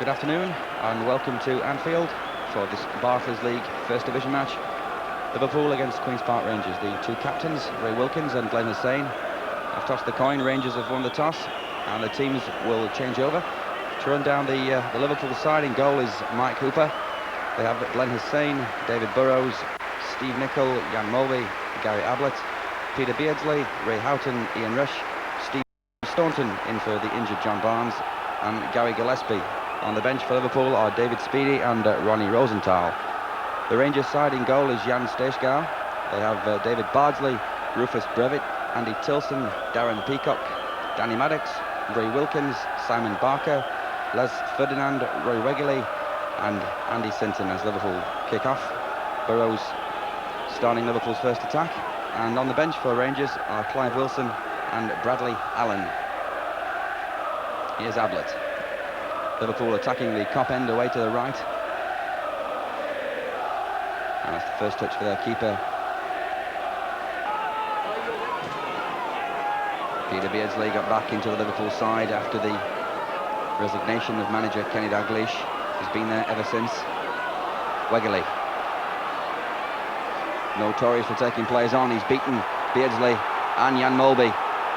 Good afternoon and welcome to Anfield for this Barclays League First Division match. Liverpool against Queen's Park Rangers. The two captains, Roy Wilkins and Glenn Hussein, have tossed the coin. Rangers have won the toss and the teams will change over. To run down the Liverpool side, in goal is Mike Hooper. They have Glenn Hussein, David Burrows, Steve Nicol, Jan Mulvey, Gary Ablett, Peter Beardsley, Ray Houghton, Ian Rush, Steve Staunton in for the injured John Barnes, and Gary Gillespie. On the bench for Liverpool are David Speedy and Ronnie Rosenthal. The Rangers side in goal is Jan Stejskal. They have David Bardsley, Rufus Brevitt, Andy Tilson, Darren Peacock, Danny Maddox, Ray Wilkins, Simon Barker, Les Ferdinand, Roy Wegerle and Andy Sinton as Liverpool kick off. Burrows starting Liverpool's first attack, and on the bench for Rangers are Clive Wilson and Bradley Allen. Here's Ablett. Liverpool attacking the Kop end away to the right. And that's the first touch for their keeper. Peter Beardsley got back into the Liverpool side after the resignation of manager Kenny Dalglish. He's been there ever since. Wegerle. Notorious for taking players on. He's beaten Beardsley and Jan Mulvey.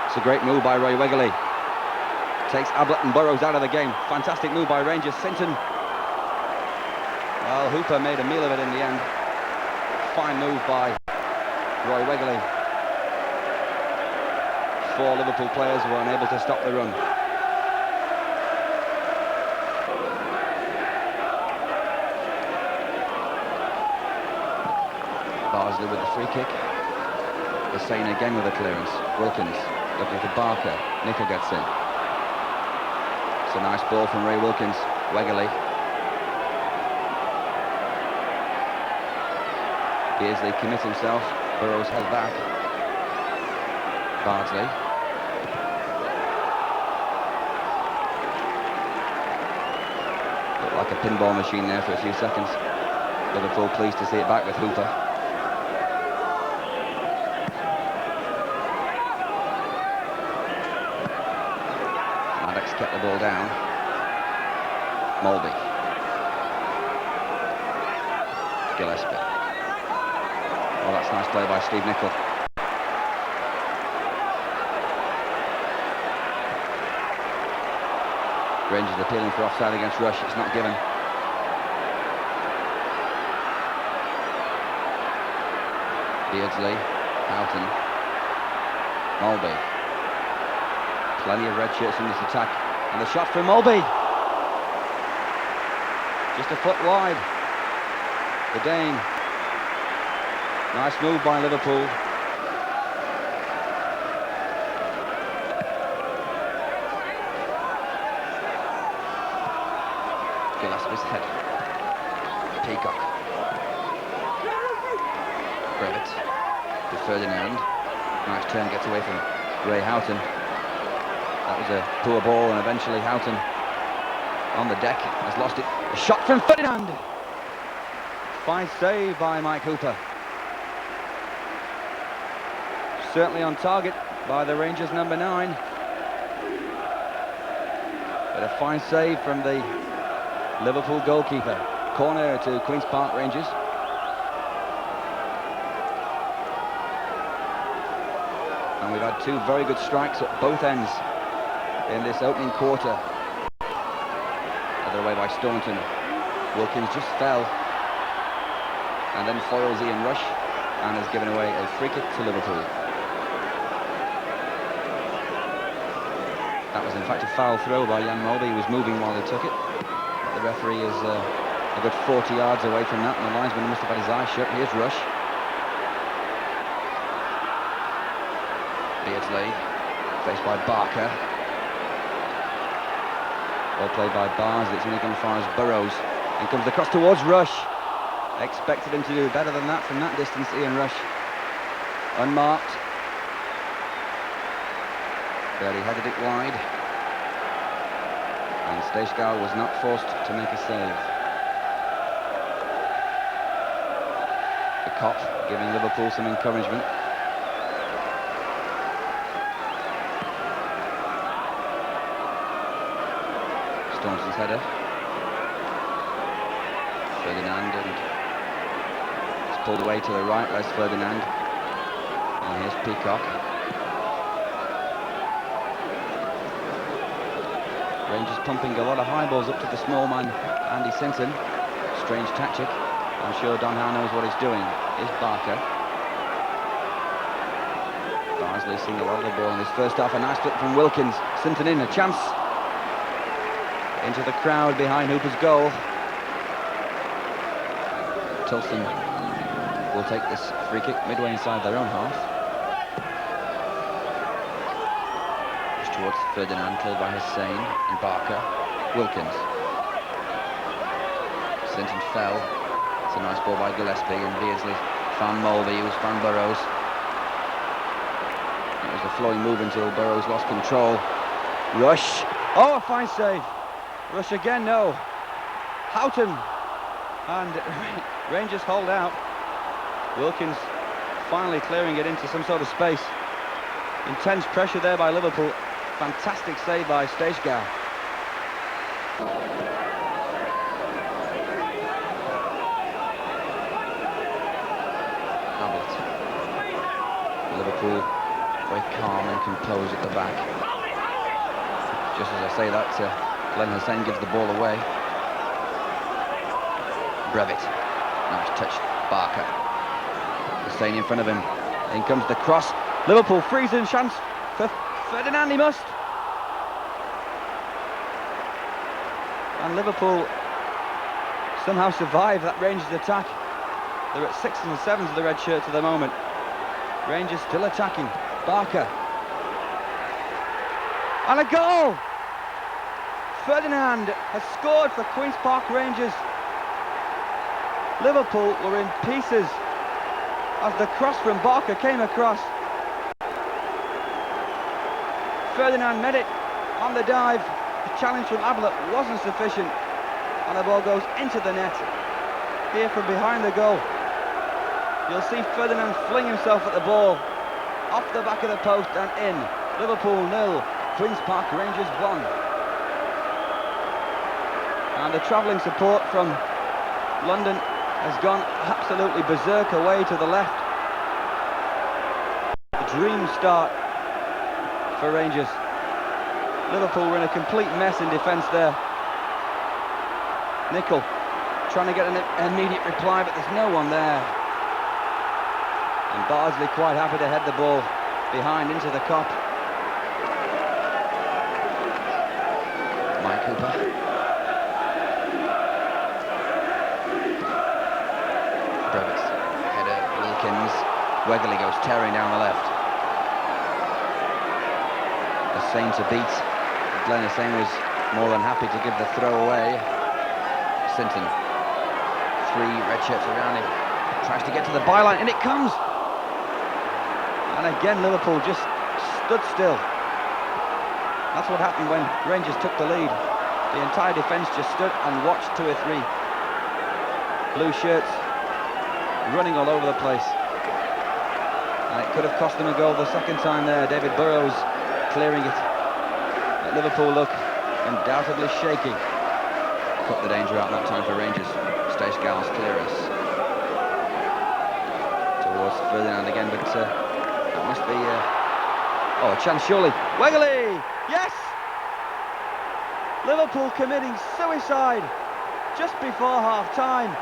It's a great move by Roy Wegerle. Takes Ablett and Burrows out of the game. Fantastic move by Rangers. Sinton. Well, Hooper made a meal of it in the end. Fine move by Roy Wegerle. Four Liverpool players were unable to stop the run. Bardsley with the free kick. Hussein again with a clearance. Wilkins looking for Barker. Nicol gets in. It's a nice ball from Ray Wilkins. Wegerle. Beardsley commits himself. Burrows held back. Bardsley. Looked like a pinball machine there for a few seconds. Liverpool pleased to see it back with Hooper. Maddox kept the ball down. Mulvey. Gillespie. Oh, that's nice play by Steve Nicol. Rangers appealing for offside against Rush. It's not given. Beardsley, Houghton, Mulvey. Plenty of red shirts in this attack. And the shot from Mulvey. Just a foot wide. The Dane. Nice move by Liverpool. Gillespie's head. Peacock. Brevitt to Ferdinand. Nice turn, gets away from Ray Houghton. That was a poor ball, and eventually Houghton on the deck has lost it. A shot from Ferdinand. Fine save by Mike Hooper. Certainly on target by the Rangers number 9. But a fine save from the Liverpool goalkeeper. Corner to Queen's Park Rangers. And we've had two very good strikes at both ends in this opening quarter. Other away by Staunton. Wilkins just fell and then foils Ian Rush and has given away a free kick to Liverpool. That was in fact a foul throw by Jan Mulvey. He was moving while he took it. The referee is a good 40 yards away from that, and the linesman must have had his eyes shut. Here's Rush. Beardsley, faced by Barker. Well played by Barnes. It's only gone as far as Burrows. And comes across towards Rush. Expected him to do better than that from that distance, Ian Rush. Unmarked. But he headed it wide. And Stejskal was not forced to make a save. The Kop giving Liverpool some encouragement. Staunton's header. Ferdinand, and it's pulled away to the right. Les Ferdinand. And here's Peacock. Rangers pumping a lot of high balls up to the small man, Andy Sinton. Strange tactic. I'm sure Don Howe knows what he's doing. Is Barker. Barnsley seeing a lot of the ball in this first half. A nice flip from Wilkins. Sinton in, a chance. Into the crowd behind Hooper's goal. Tilson will take this free kick midway inside their own half. Just towards Ferdinand, cleared by Hussein and Barker. Wilkins. Sinton fell. It's a nice ball by Gillespie, and Beardsley found Mulvey, who found Burrows. It was a flowing move until Burrows lost control. Rush. Oh, a fine save. Rush again, no. Houghton. And Rangers hold out. Wilkins finally clearing it into some sort of space. Intense pressure there by Liverpool. Fantastic save by Stejskal. Liverpool very calm and composed at the back. Just as I say that, Glenn Hussein gives the ball away. Brevitt, nice touch, Barker. Hussein in front of him. In comes the cross. Liverpool freezing chance for Ferdinand, he must. And Liverpool somehow survive that Rangers attack. They're at 6 and 7 to the red shirts at the moment. Rangers still attacking. Barker. And a goal! Ferdinand has scored for Queen's Park Rangers. Liverpool were in pieces as the cross from Barker came across. Ferdinand met it on the dive. The challenge from Ablett wasn't sufficient, and the ball goes into the net. Here from behind the goal, you'll see Ferdinand fling himself at the ball, off the back of the post and in. Liverpool 0, Queen's Park Rangers 1. And the travelling support from London has gone absolutely berserk away to the left. A dream start for Rangers. Liverpool were in a complete mess in defence there. Nicol trying to get an immediate reply, but there's no one there. And Bardsley quite happy to head the ball behind into the Kop. Mike Hooper. Brevis, header, Wilkins. Wegerle goes tearing down the left. Hussein to beat. Glenn Hussein was more than happy to give the throw away. Sinton, 3 red shirts around him, tries to get to the byline, and it comes! And again Liverpool just stood still. That's what happened when Rangers took the lead. The entire defence just stood and watched 2 or 3 blue shirts running all over the place. And it could have cost them a goal the second time there. David Burrows clearing it. But Liverpool look undoubtedly shaky. Cut the danger out that time for Rangers. Stejskal's clearance towards Ferdinand again, but that must be oh, a chance surely. Wegerle! Yes! Liverpool committing suicide just before half-time,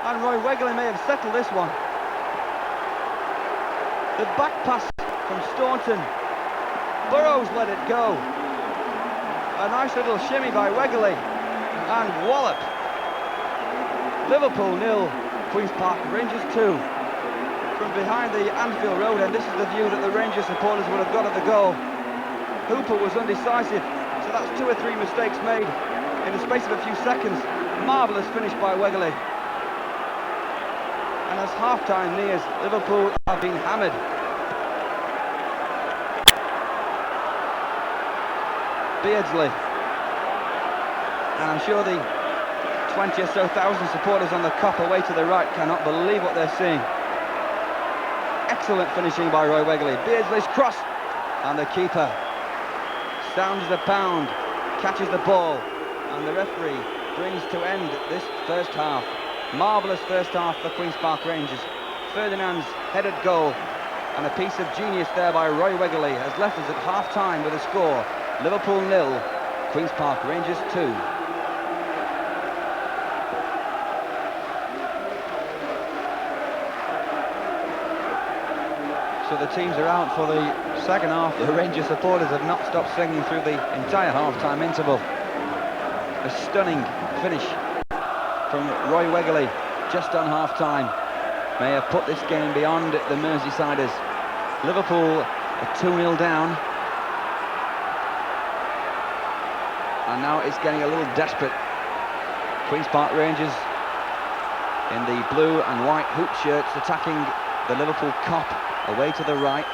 and Roy Wegerle may have settled this one. The back pass from Staunton. Burrows let it go. A nice little shimmy by Wegerle, and wallop. Liverpool 0, Queen's Park Rangers 2. From behind the Anfield Road, and this is the view that the Rangers supporters would have got at the goal. Hooper was undecisive, so that's 2 or 3 mistakes made in the space of a few seconds. Marvellous finish by Wegerle. And as half-time nears, Liverpool are being hammered. Beardsley. And I'm sure the 20 or so thousand supporters on the Kop away to the right cannot believe what they're seeing. Excellent finishing by Roy Wegerle. Beardsley's cross, and the keeper sounds the pound, catches the ball, and the referee brings to end this first half. Marvellous first half for Queen's Park Rangers. Ferdinand's headed goal and a piece of genius there by Roy Wegerle has left us at half-time with a score. Liverpool 0, Queen's Park Rangers 2. So the teams are out for the second half. The Rangers supporters have not stopped singing through the entire half-time interval. A stunning finish from Roy Wegerle just on half-time may have put this game beyond the Merseysiders. Liverpool are 2-0 down. And now it's getting a little desperate. Queen's Park Rangers in the blue and white hoop shirts attacking the Liverpool Kop away to the right.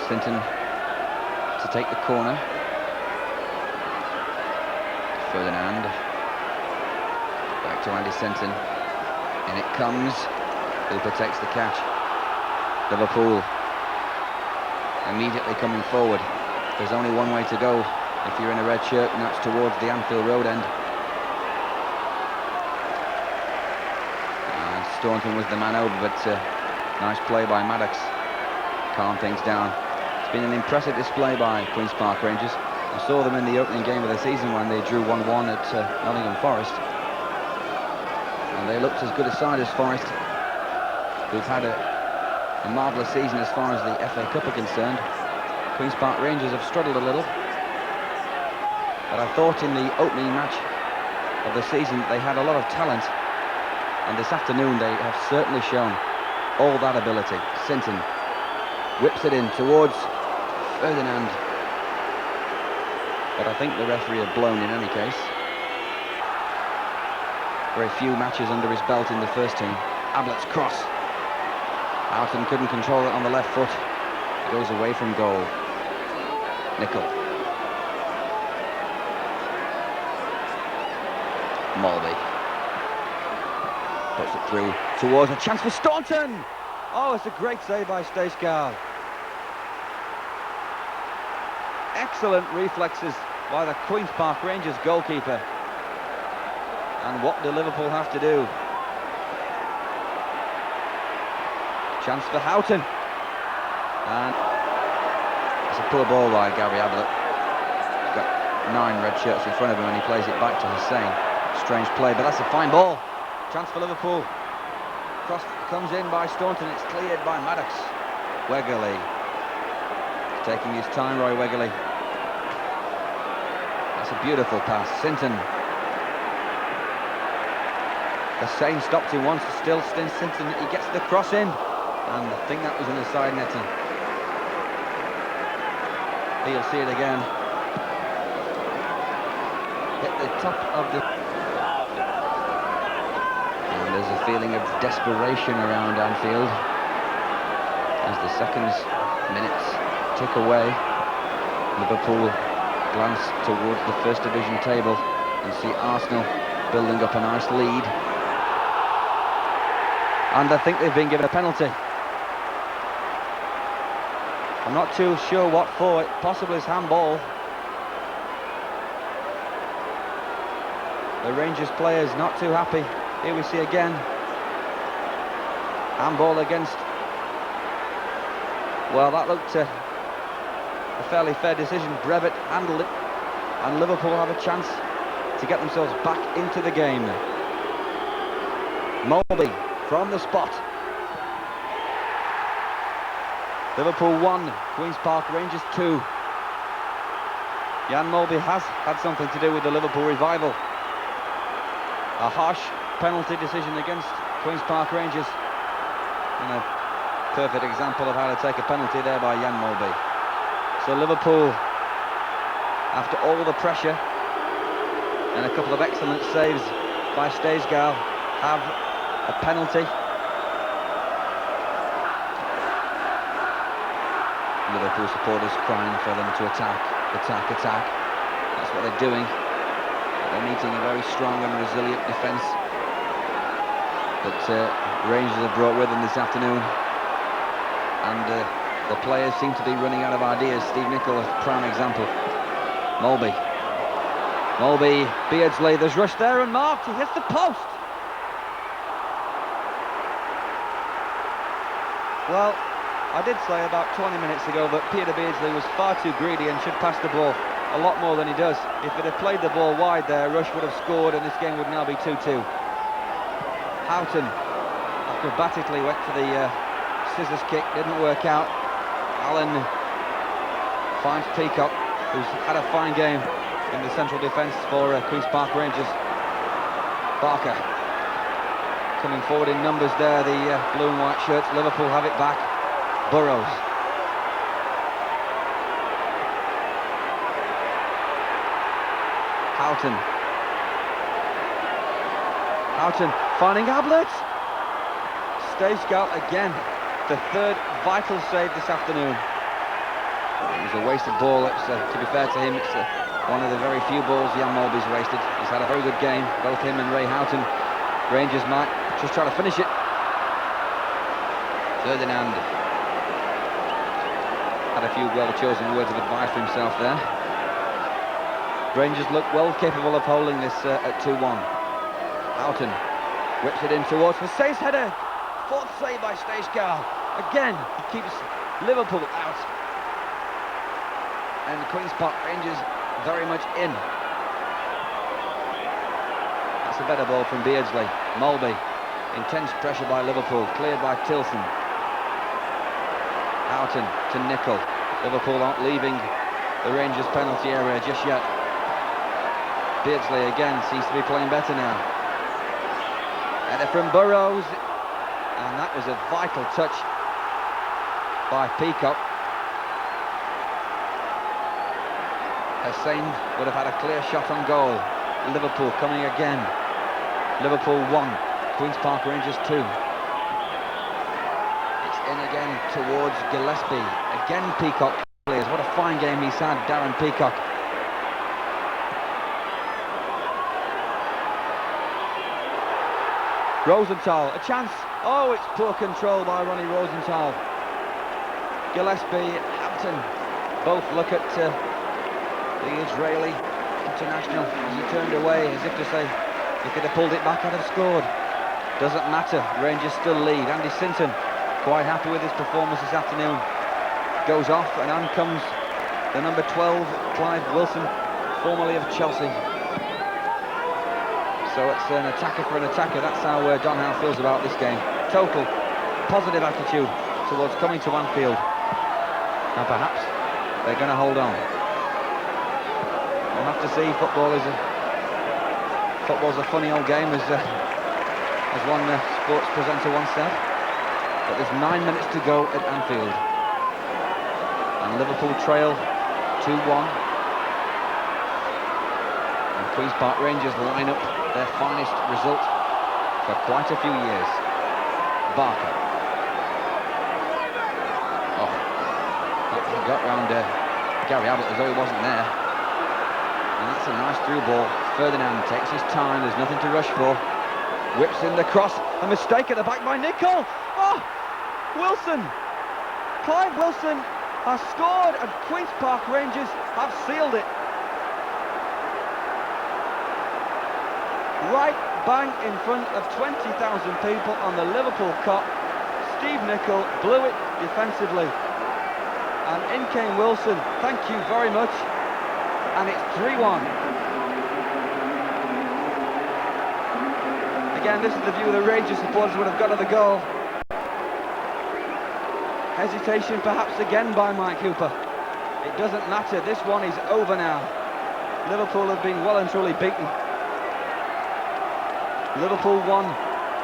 Sinton to take the corner. Ferdinand. Back to Andy Sinton. In it comes. Hooper takes the catch. Liverpool immediately coming forward. There's only one way to go if you're in a red shirt, and that's towards the Anfield Road end. And Staunton was the man over, but nice play by Maddox. Calm things down. It's been an impressive display by Queen's Park Rangers. I saw them in the opening game of the season when they drew 1-1 at Nottingham Forest. And they looked as good a side as Forest, who've had a marvellous season as far as the FA Cup are concerned. Queen's Park Rangers have struggled a little, but I thought in the opening match of the season they had a lot of talent, and this afternoon they have certainly shown all that ability. Sinton whips it in towards Ferdinand, but I think the referee had blown in any case. Very few matches under his belt in the first team. Ablett's cross. Houghton couldn't control it on the left foot. It goes away from goal. Nicol. Mulby puts it through towards a chance for Staunton. Oh, it's a great save by Stejskal. Excellent reflexes by the Queen's Park Rangers goalkeeper. And what do Liverpool have to do? Chance for Houghton. And it's a poor ball by Gary Ablett. He's got 9 red shirts in front of him and he plays it back to Hussein. Strange play, but that's a fine ball. Chance for Liverpool. Cross comes in by Staunton. It's cleared by Maddox. Wegerle. Taking his time, Roy Wegerle. That's a beautiful pass. Sinton. Hussein stopped him once, still Sinton. He gets the cross in. And I think that was in the side netting. He'll see it again. Hit the top of the... And there's a feeling of desperation around Anfield as the seconds, minutes tick away. Liverpool glance towards the First Division table and see Arsenal building up a nice lead. And I think they've been given a penalty. I'm not too sure what for. It possibly is handball. The Rangers players not too happy. Here we see again. Handball against... Well, that looked a fairly fair decision. Brevet handled it. And Liverpool have a chance to get themselves back into the game. Mulby from the spot. Liverpool 1, Queen's Park Rangers 2. Jan Mulby has had something to do with the Liverpool revival. A harsh penalty decision against Queen's Park Rangers. And a perfect example of how to take a penalty there by Jan Mulby. So Liverpool, after all the pressure and a couple of excellent saves by Stejskal, have a penalty. Liverpool supporters crying for them to attack. That's what they're doing. They're meeting a very strong and resilient defence that Rangers have brought with them this afternoon. and the players seem to be running out of ideas. Steve Nicol, a prime example. Mulby, Beardsley, there's rush there and marked, he hits the post. Well, I did say about 20 minutes ago that Peter Beardsley was far too greedy and should pass the ball a lot more than he does. If it had played the ball wide there, Rush would have scored and this game would now be 2-2. Houghton acrobatically went for the scissors kick, didn't work out. Allen finds Peacock, who's had a fine game in the central defence for Queen's Park Rangers. Barker coming forward in numbers there, the blue and white shirts. Liverpool have it back. Burrows. Houghton finding Ablett. Stejskal again, the third vital save this afternoon. It was a wasted ball. To be fair to him, it's one of the very few balls Jan Mulby's wasted. He's had a very good game, both him and Ray Houghton. Rangers might just try to finish it. Ferdinand had a few well-chosen words of advice for himself there. Rangers look well capable of holding this at 2-1. Houghton whips it in towards the Saints header. Fourth save by Stejskal. Again, he keeps Liverpool out. And Queen's Park Rangers very much in. That's a better ball from Beardsley. Mulby, intense pressure by Liverpool, cleared by Tilson. Houghton to Nicol. Liverpool aren't leaving the Rangers penalty area just yet. Beardsley again seems to be playing better now. Header from Burrows, and that was a vital touch by Peacock. Hussain would have had a clear shot on goal. Liverpool coming again. Liverpool 1, Queen's Park Rangers 2. It's in again towards Gillespie. Again Peacock clears. What a fine game he's had, Darren Peacock. Rosenthal, a chance. Oh, it's poor control by Ronnie Rosenthal. Gillespie, Hampton, both look at the Israeli international as he turned away, as if to say, he could have pulled it back, I'd have scored. Doesn't matter, Rangers still lead. Andy Sinton, quite happy with his performance this afternoon. Goes off, and on comes the number 12, Clive Wilson, formerly of Chelsea. So it's an attacker for an attacker. That's how Don Howe feels about this game. Total positive attitude towards coming to Anfield. And perhaps they're going to hold on. We'll have to see. Football's a funny old game, as one sports presenter once said. But there's 9 minutes to go at Anfield. And Liverpool trail 2-1. And Queen's Park Rangers line up their finest result for quite a few years. Barker. Oh, he got round Gary Ablett as though he wasn't there. And that's a nice through ball. Ferdinand takes his time, there's nothing to rush for. Whips in the cross, a mistake at the back by Nicol. Oh, Wilson. Clive Wilson has scored and Queen's Park Rangers have sealed it. Right bang in front of 20,000 people on the Liverpool Kop. Steve Nicol blew it defensively. And in came Wilson, thank you very much. And it's 3-1. Again, this is the view the Rangers supporters would have got of the goal. Hesitation perhaps again by Mike Hooper. It doesn't matter, this one is over now. Liverpool have been well and truly beaten. Liverpool 1,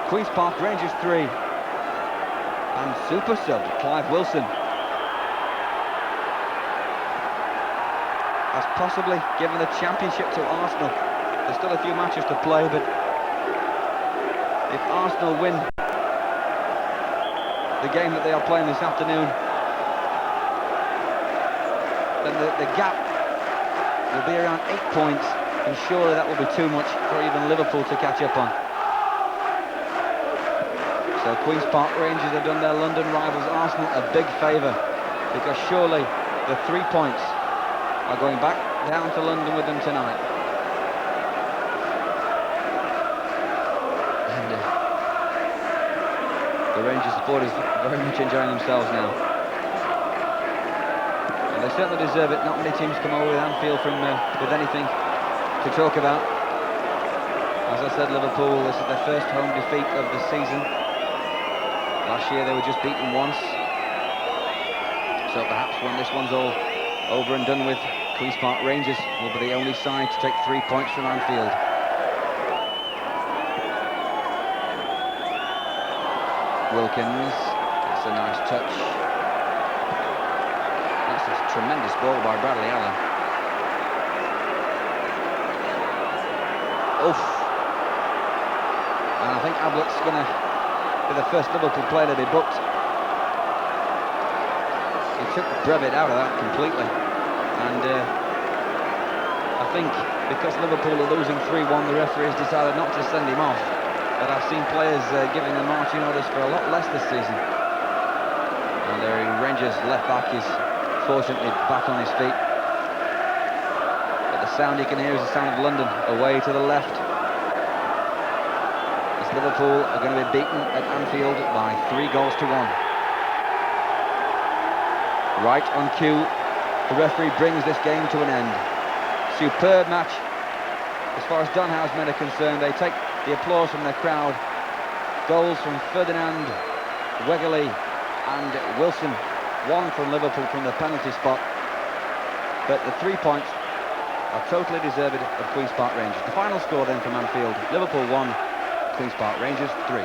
Queen's Park Rangers 3. And super sub Clive Wilson has possibly given the championship to Arsenal. There's still a few matches to play, but if Arsenal win the game that they are playing this afternoon, then the gap will be around 8 points, and surely that will be too much for even Liverpool to catch up on. So So Queen's Park Rangers have done their London rivals Arsenal a big favour, because surely the 3 points are going back down to London with them tonight. And the Rangers supporters very much enjoying themselves now. And they certainly deserve it. Not many teams come over with Anfield with anything to talk about. As I said, Liverpool, this is their first home defeat of the season. Last year they were just beaten once. So perhaps when this one's all over and done with, Queen's Park Rangers will be the only side to take 3 points from Anfield. Wilkins, that's a nice touch. That's a tremendous ball by Bradley Allen. Oof. And I think Ablett's going to be the first Liverpool player to be booked. He took Brevid out of that completely. And I think because Liverpool are losing 3-1, the referees decided not to send him off. But I've seen players giving them marching orders for a lot less this season. And the Rangers left back is fortunately back on his feet. But the sound you can hear is the sound of London away to the left. As Liverpool are going to be beaten at Anfield by 3 goals to 1. Right on cue, the referee brings this game to an end. Superb match. As far as Donhouse men are concerned, they take the applause from the crowd. Goals from Ferdinand, Wegerle and Wilson. 1 from Liverpool from the penalty spot. But the 3 points are totally deserved of Queen's Park Rangers. The final score then from Anfield, Liverpool 1, Queen's Park Rangers 3.